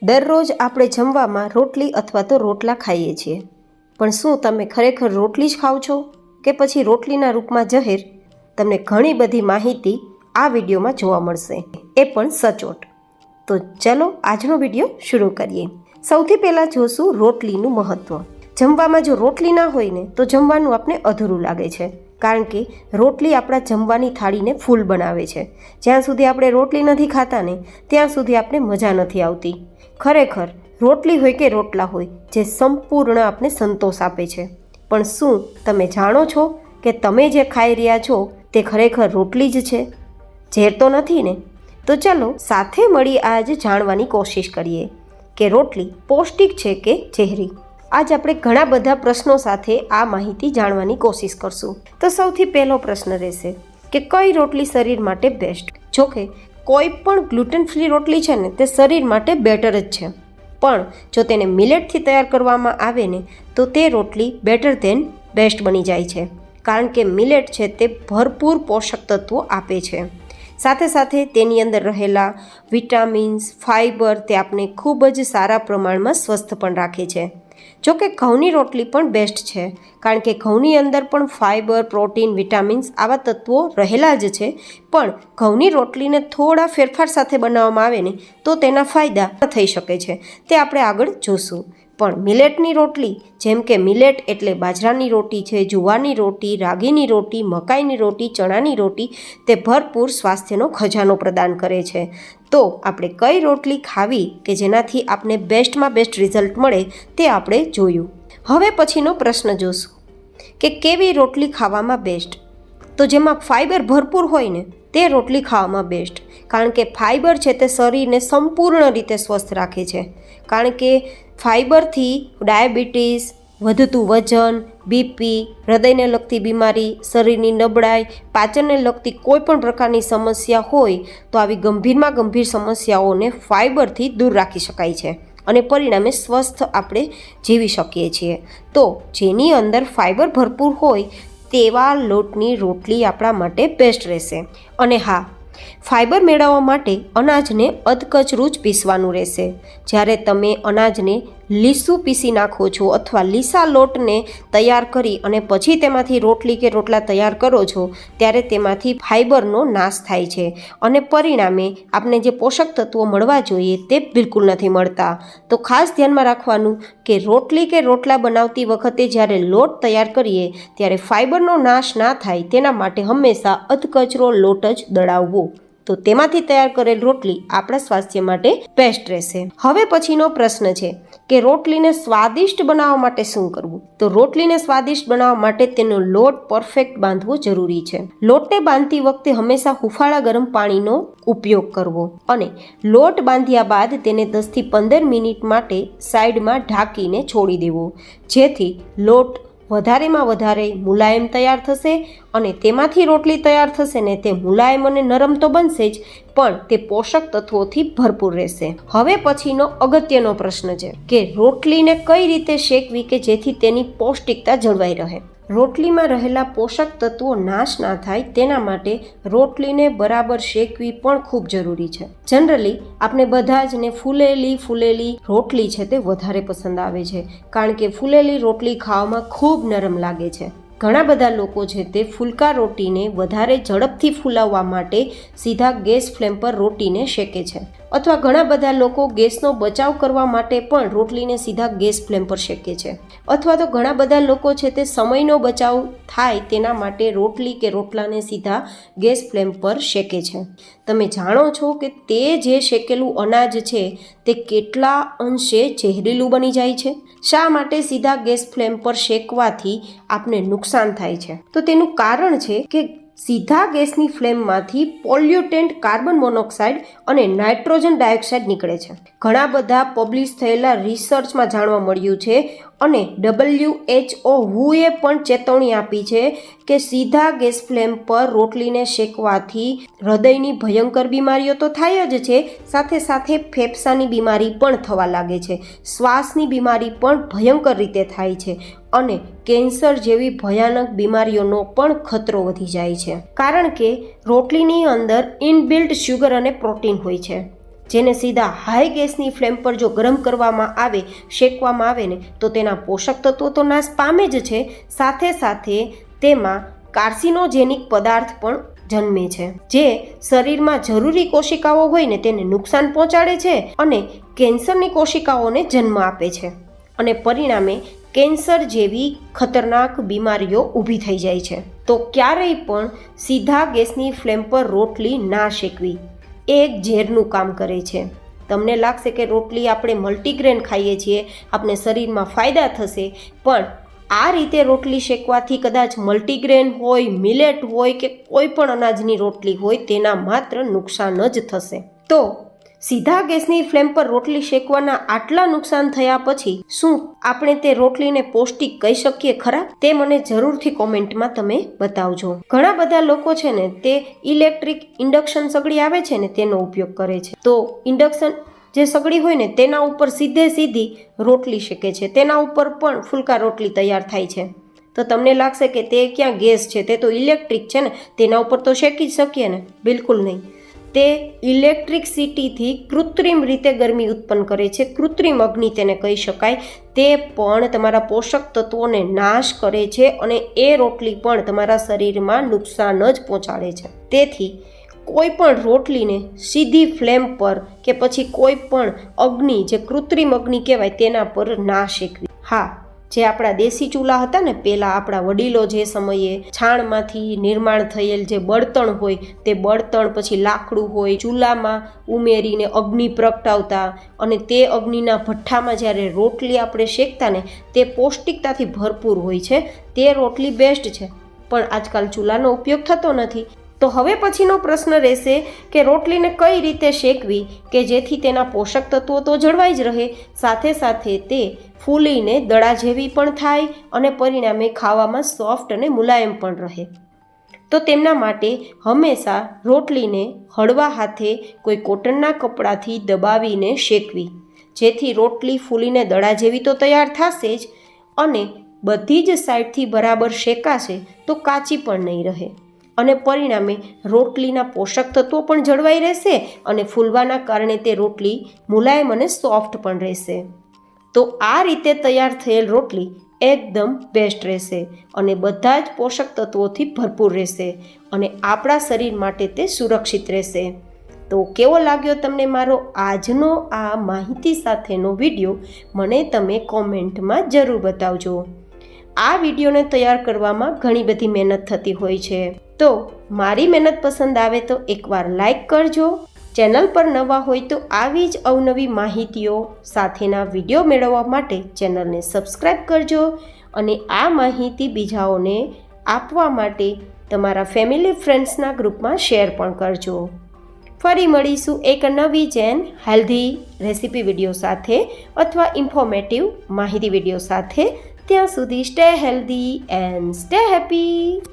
દરરોજ આપણે જમવામાં રોટલી અથવા તો રોટલા ખાઈએ છીએ, પણ શું તમે ખરેખર રોટલી જ ખાવ છો કે પછી રોટલીના રૂપમાં ઝેર? તમને ઘણી બધી માહિતી આ વિડીયોમાં જોવા મળશે, એ પણ સચોટ. તો ચલો આજનો વિડીયો શરૂ કરીએ. સૌથી પહેલાં જોશું રોટલીનું મહત્ત્વ. જમવામાં જો રોટલી ના હોય ને તો જમવાનું આપણે અધૂરું લાગે છે, કારણ કે રોટલી આપણા જમવાની થાળીને ફૂલ બનાવે છે. જ્યાં સુધી આપણે રોટલી નથી ખાતા ને ત્યાં સુધી આપણે મજા નથી આવતી. ખરેખર રોટલી હોય કે રોટલા હોય, જે સંપૂર્ણ આપણે સંતોષ આપે છે. પણ શું તમે જાણો છો કે તમે જે ખાઈ રહ્યા છો તે ખરેખર રોટલી જ છે, ઝેર તો નથી ને? તો ચલો સાથે મળી આજ જાણવાની કોશિશ કરીએ કે રોટલી પૌષ્ટિક છે કે ઝેરી. આજ આપણે ઘણા બધા પ્રશ્નો સાથે આ માહિતી જાણવાની કોશિશ કરશું. તો સૌથી પહેલો પ્રશ્ન રહેશે કે કઈ રોટલી શરીર માટે બેસ્ટ? જોકે કોઈ પણ ગ્લુટેન ફ્રી રોટલી છે ને તે શરીર માટે બેટર જ છે, પણ જો તેને મિલેટથી તૈયાર કરવામાં આવે ને તો તે રોટલી બેટર ધેન બેસ્ટ બની જાય છે, કારણ કે મિલેટ છે તે ભરપૂર પોષક તત્વો આપે છે. સાથે સાથે તેની અંદર રહેલા વિટામિન્સ, ફાઇબર તે આપણે ખૂબ જ સારા પ્રમાણમાં સ્વસ્થ પણ રાખે છે. જોકે ઘઉંની રોટલી પણ બેસ્ટ છે, કારણ કે ઘઉંની અંદર પણ ફાઇબર, પ્રોટીન, વિટામિન્સ આવા તત્વો રહેલા જ છે. પણ ઘઉંની રોટલીને થોડા ફેરફાર સાથે બનાવવામાં આવે ને તો તેના ફાયદા થઈ શકે છે, તે આપણે આગળ જોશું. પણ મિલેટની રોટલી, જેમ કે મિલેટ એટલે બાજરાની રોટી છે, જુવારની રોટી, રાગીની રોટી, મકાઈની રોટી, ચણાની રોટી, તે ભરપૂર સ્વાસ્થ્યનો ખજાનો પ્રદાન કરે છે. તો આપણે કઈ રોટલી ખાવી કે જેનાથી આપણે બેસ્ટમાં બેસ્ટ રિઝલ્ટ મળે તે આપણે જોયું. હવે પછીનો પ્રશ્ન જોશું કે કેવી રોટલી ખાવામાં બેસ્ટ? તો જેમાં ફાઇબર ભરપૂર હોય ને તે રોટલી ખાવામાં બેસ્ટ, કારણ કે ફાઇબર છે તે શરીરને સંપૂર્ણ રીતે સ્વસ્થ રાખે છે. કારણ કે ફાઇબરથી ડાયાબિટીસ, વધતું વજન, બીપી, હૃદયને લગતી બીમારી, શરીરની નબળાઈ, પાચનને લગતી કોઈ પણ પ્રકારની સમસ્યા હોય તો આવી ગંભીરમાં ગંભીર સમસ્યાઓને ફાઇબરથી દૂર રાખી શકાય છે અને પરિણામે સ્વસ્થ આપણે જીવી શકીએ છીએ. તો જેની અંદર ફાઇબર ભરપૂર હોય તેવા લોટની રોટલી આપણા માટે બેસ્ટ રહેશે. અને હા, ફાઇબર મેળવવા માટે અનાજને અધકચરું જ પીસવાનું રહેશે. જ્યારે તમે અનાજને લીસું પીસી નાખો છો અથવા લીસા લોટને તૈયાર કરી અને પછી તેમાંથી રોટલી કે રોટલા તૈયાર કરો છો, ત્યારે તેમાંથી ફાઇબરનો નાશ થાય છે અને પરિણામે આપણે જે પોષક તત્વો મળવા જોઈએ તે બિલકુલ નથી મળતા. તો ખાસ ધ્યાનમાં રાખવાનું કે રોટલી કે રોટલા બનાવતી વખતે જ્યારે લોટ તૈયાર કરીએ ત્યારે ફાઇબરનો નાશ ના થાય તેના માટે હંમેશા અધકચરો લોટ જ દળાવવો. તો તેમાંથી તૈયાર કરેલ રોટલી આપણા સ્વાસ્થ્ય માટે બેસ્ટ રહેશે. હવે પછીનો પ્રશ્ન છે કે રોટલીને સ્વાદિષ્ટ બનાવવા માટે શું કરવું? તો રોટલીને સ્વાદિષ્ટ બનાવવા માટે તેનો લોટ પરફેક્ટ બાંધવો જરૂરી છે. લોટને બાંધતી વખતે હંમેશા હુંફાળા ગરમ પાણીનો ઉપયોગ કરવો અને લોટ બાંધ્યા બાદ તેને 10થી 15 મિનિટ માટે સાઈડમાં ઢાંકીને છોડી દેવો, જેથી લોટ વધારેમાં વધારે મુલાયમ તૈયાર થશે અને તેમાંથી રોટલી તૈયાર થશે ને તે મુલાયમ અને નરમ તો બનશે જ, પણ તે પોષક તત્વોથી ભરપૂર રહેશે. હવે પછીનો અગત્યનો પ્રશ્ન છે કે રોટલીને કઈ રીતે શેકવી કે જેથી તેની પૌષ્ટિકતા જળવાઈ રહે. રોટલીમાં રહેલા પોષક તત્વો નાશ ના થાય તેના માટે રોટલીને બરાબર શેકવી પણ ખૂબ જરૂરી છે. જનરલી આપણે બધા જ ને ફૂલેલી રોટલી છે તે વધારે પસંદ આવે છે, કારણ કે ફૂલેલી રોટલી ખાવામાં ખૂબ નરમ લાગે છે. ઘણા બધા લોકો છે તે ફૂલકા રોટીને વધારે ઝડપથી ફૂલાવવા માટે સીધા ગેસ ફ્લેમ પર રોટીને શેકે છે, અથવા ઘણા બધા લોકો ગેસનો બચાવ કરવા માટે પણ રોટલીને સીધા ગેસ ફ્લેમ પર શેકે છે, અથવા તો ઘણા બધા લોકો છે તે સમયનો બચાવ થાય તેના માટે રોટલી કે રોટલાને સીધા ગેસ ફ્લેમ પર શેકે છે. તમે જાણો છો કે તે જે શેકેલું અનાજ છે તે કેટલા અંશે ઝેરીલું બની જાય છે? શા માટે સીધા ગેસ ફ્લેમ પર શેકવાથી આપને નુકસાન થાય છે? તો તેનું કારણ છે કે સીધા ગેસની ફ્લેમમાંથી પોલ્યુટેન્ટ કાર્બન મોનોક્સાઇડ અને નાઇટ્રોજન ડાયોક્સાઇડ નીકળે છે. ઘણા બધા પબ્લિશ થયેલા રિસર્ચમાં જાણવા મળ્યું છે અને WHO હુએ પણ ચેતવણી આપી છે કે સીધા ગેસ ફ્લેમ પર રોટલીને શેકવાથી હૃદયની ભયંકર બીમારીઓ તો થાય જ છે, સાથે સાથે ફેફસાની બીમારી પણ થવા લાગે છે, શ્વાસની બીમારી પણ ભયંકર રીતે થાય છે અને કેન્સર જેવી ભયાનક બીમારીઓનો પણ ખતરો વધી જાય છે, કારણ કે રોટલીની અંદર ઇનબિલ્ટ શુગર અને પ્રોટીન હોય છે. જેને સીધા હાઈ ગેસની ફ્લેમ પર જો ગરમ કરવામાં આવે, શેકવામાં આવે ને તો તેના પોષક તત્વો તો નાશ પામે જ છે, સાથે સાથે તેમાં કાર્સિનોજેનિક પદાર્થ પણ જન્મે છે, જે શરીરમાં જરૂરી કોશિકાઓ હોય ને તેને નુકસાન પહોંચાડે છે અને કેન્સરની કોશિકાઓને જન્મ આપે છે અને પરિણામે કેન્સર જેવી ખતરનાક બીમારીઓ ઊભી થઈ જાય છે. તો ક્યારેય પણ સીધા ગેસની ફ્લેમ પર રોટલી ના શેકવી, એ એક ઝેરનું કામ કરે છે. તમને લાગશે કે રોટલી આપણે મલ્ટીગ્રેન ખાઈએ છીએ, આપણે શરીરમાં ફાયદા થશે, પણ આ રીતે રોટલી શેકવાથી કદાચ મલ્ટીગ્રેન હોય, મિલેટ હોય કે કોઈ પણ અનાજની રોટલી હોય તેના માત્ર નુકસાન જ થશે. તો સીધા ગેસની ફ્લેમ પર રોટલી શેકવાના આટલા નુકસાન થયા પછી શું આપણે તે રોટલીને પૌષ્ટિક કહી શકીએ ખરા? તે મને જરૂરથી કોમેન્ટમાં તમે બતાવજો. ઘણા બધા લોકો છે ને તે ઇલેક્ટ્રિક ઇન્ડક્શન સગડી આવે છે ને તેનો ઉપયોગ કરે છે. તો ઇન્ડક્શન જે સગડી હોય ને તેના ઉપર સીધી રોટલી શેકે છે, તેના ઉપર પણ ફુલકા રોટલી તૈયાર થાય છે. તો તમને લાગશે કે તે ક્યાં ગેસ છે, તે તો ઇલેક્ટ્રિક છે ને, તેના ઉપર તો શેકી જ શકીએ ને? બિલકુલ નહીં. તે ઇલેક્ટ્રિસિટીથી કૃત્રિમ રીતે ગરમી ઉત્પન્ન કરે છે, કૃત્રિમ અગ્નિ તેને કહી શકાય. તે પણ તમારા પોષક તત્વોને નાશ કરે છે અને એ રોટલી પણ તમારા શરીરમાં નુકસાન જ પહોંચાડે છે. તેથી કોઈ પણ રોટલીને સીધી ફ્લેમ પર કે પછી કોઈ પણ અગ્નિ, જે કૃત્રિમ અગ્નિ કહેવાય, તેના પર ના શેકવી. હા, જે આપણા દેશી ચૂલા હતા ને, પહેલાં આપણા વડીલો જે સમયે છાણમાંથી નિર્માણ થયેલ જે બળતણ હોય, તે બળતણ પછી લાકડું હોય, ચૂલામાં ઉમેરીને અગ્નિ પ્રગટાવતા અને તે અગ્નિના ભઠ્ઠામાં જ્યારે રોટલી આપણે શેકતા ને, તે પૌષ્ટિકતાથી ભરપૂર હોય છે. તે રોટલી બેસ્ટ છે, પણ આજકાલ ચૂલાનો ઉપયોગ થતો નથી. તો હવે પછીનો પ્રશ્ન રહેશે કે રોટલીને કઈ રીતે શેકવી કે જેથી તેના પોષક તત્વો તો જળવાઈ જ રહે, સાથે સાથે તે ફૂલીને દડા જેવી પણ થાય અને પરિણામે ખાવામાં સોફ્ટ અને મુલાયમ પણ રહે. તો તેમના માટે હંમેશા રોટલીને હળવા હાથે કોઈ કોટનના કપડાથી દબાવીને શેકવી, જેથી રોટલી ફૂલીને દડા જેવી તો તૈયાર થશે જ અને બધી જ સાઈડથી બરાબર શેકાશે તો કાચી પણ નહીં રહે અને પરિણામે રોટલીના પોષક તત્વો પણ જળવાઈ રહેશે અને ફૂલવાના કારણે તે રોટલી મુલાયમ અને સોફ્ટ પણ રહેશે. તો આ રીતે તૈયાર થયેલ રોટલી એકદમ બેસ્ટ રહેશે અને બધા જ પોષક તત્વોથી ભરપૂર રહેશે અને આપણા શરીર માટે તે સુરક્ષિત રહેશે. તો કેવો લાગ્યો તમને મારો આજનો આ માહિતી સાથેનો વિડીયો? મને તમે કોમેન્ટમાં જરૂર બતાવજો. આ વિડીયોને તૈયાર કરવામાં ઘણી બધી મહેનત થતી હોય છે, તો મારી મહેનત પસંદ આવે તો એકવાર લાઈક કરજો. ચેનલ પર નવા હોય તો આવી જ અવનવી માહિતીઓ સાથેના વિડીયો મેળવવા માટે ચેનલને સબસ્ક્રાઈબ કરજો અને આ માહિતી બીજાઓને આપવા માટે તમારા ફેમિલી ફ્રેન્ડ્સના ગ્રુપમાં શેર પણ કરજો. ફરી મળીશું એક નવી જેન હેલ્ધી રેસીપી વિડીયો સાથે અથવા ઇન્ફોર્મેટિવ માહિતી વિડીયો સાથે. ત્યાં સુધી stay healthy and stay happy.